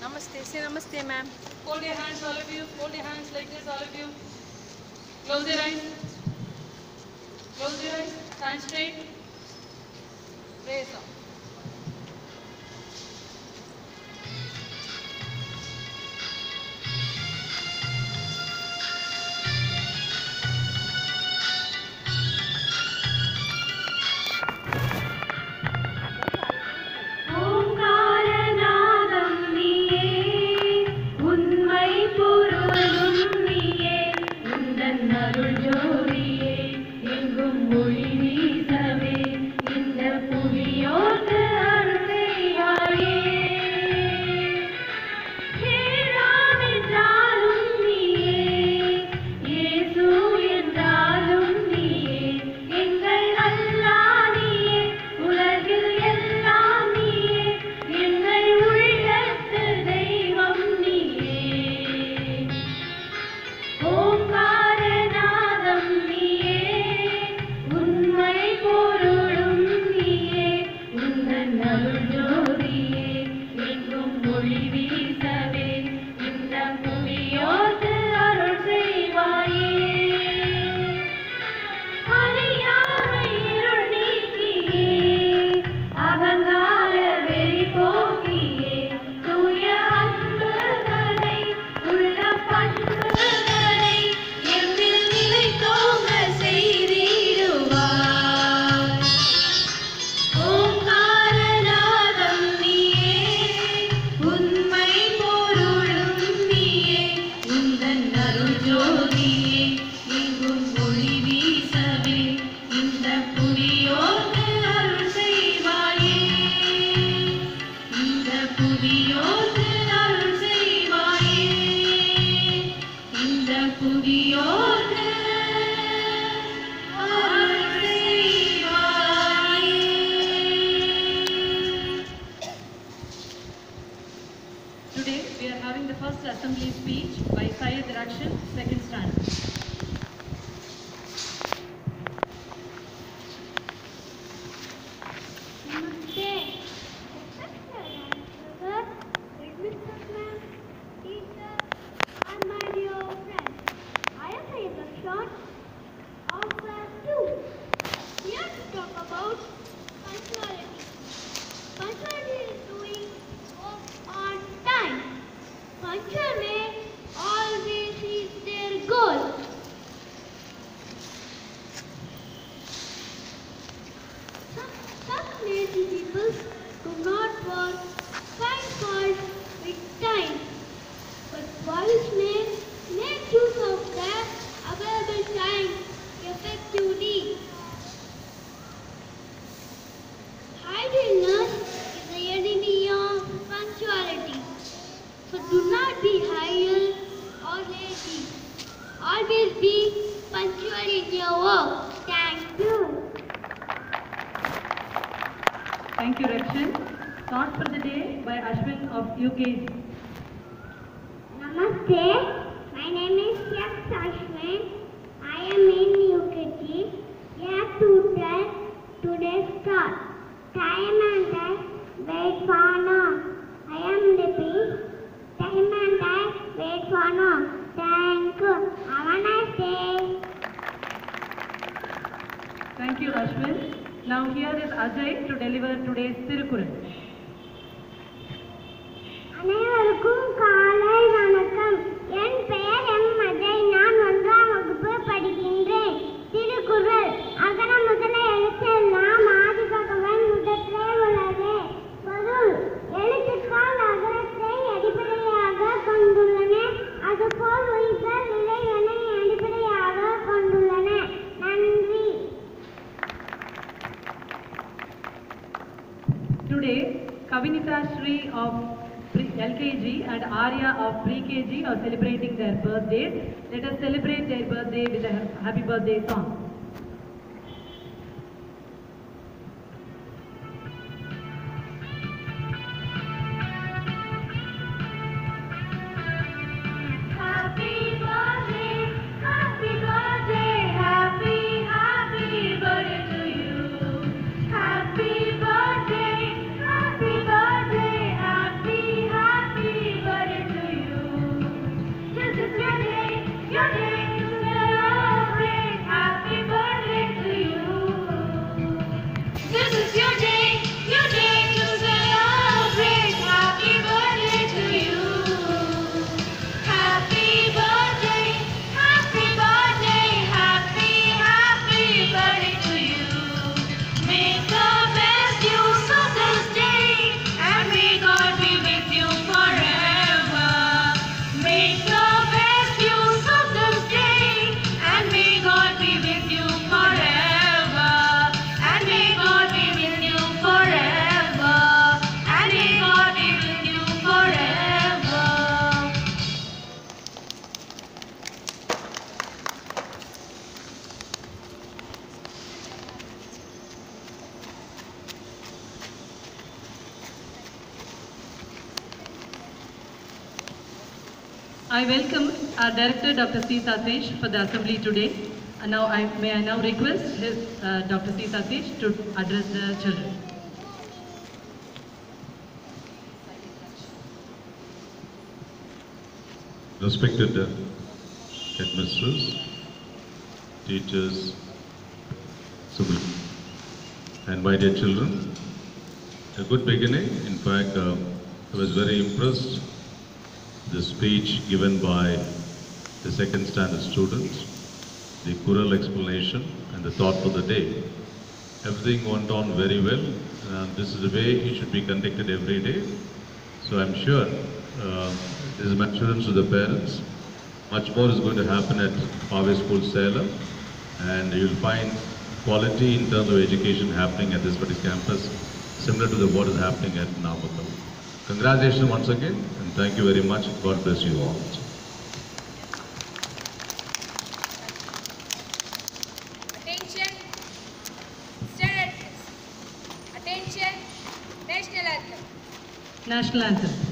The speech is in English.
Namaste. Say namaste, ma'am. Hold your hands, all of you. Hold your hands like this, all of you. Close your eyes. Close your eyes. Stand straight. Raise up. Today we are having the first assembly speech by Syed Rakshan, second standard. People do not work 5 hours with time, but wise men make use of their available time effectively. Idleness is the enemy of punctuality, so do not be idle or lazy. Always be punctual in your work. Thank you. Thank you, Rakshan. Thought for the day by Ashwin of UKG. Namaste. My name is Yash Ashwin. I am in UKG. Here to tell today's thought. Time and I wait for no. I am repeat. Time and I wait for no. Thank you. Have a nice day. Thank you, Ashwin. Now here is Ajay to deliver today's Tirukkural. அனைவருக்கும் காலை வணக்கம். என் பெயர் M Ajay. நான் 1ஆம் வகுப்பு படிக்கின்றேன். திருக்குறள். அகர முதல எழுத்தெல்லாம் ஆதி பகவன் முதற்றே உலகு. பொருள். எழுத்துக்கள் அகரத்தை அடிப்படையாக கொண்டுள்ளன. அதுபோல் உயிர்கள் இறைவனை அடிப்படையாக கொண்டுள்ளன. நன்றி. Today, Kavinita Shri of LKG and Arya of Pre-KG are celebrating their birthdays. Let us celebrate their birthday with a happy birthday song. Happy birthday, happy birthday, happy birthday, happy I welcome our Director Dr. C. Satish for the assembly today. And now may I now request Dr. C. Satish to address the children. Respected headmisters, teachers, and my dear children, a good beginning. In fact, I was very impressed with the speech given by the second standard students, the choral explanation and the thought for the day. Everything went on very well. This is the way it should be conducted every day. So I'm sure this is my assurance to the parents. Much more is going to happen at Harvey School, Salem, and you'll find quality in terms of education happening at this particular campus, similar to what is happening at Namakkal. Congratulations once again, and thank you very much. God bless you all. Attention, standard. Attention, national anthem. National anthem.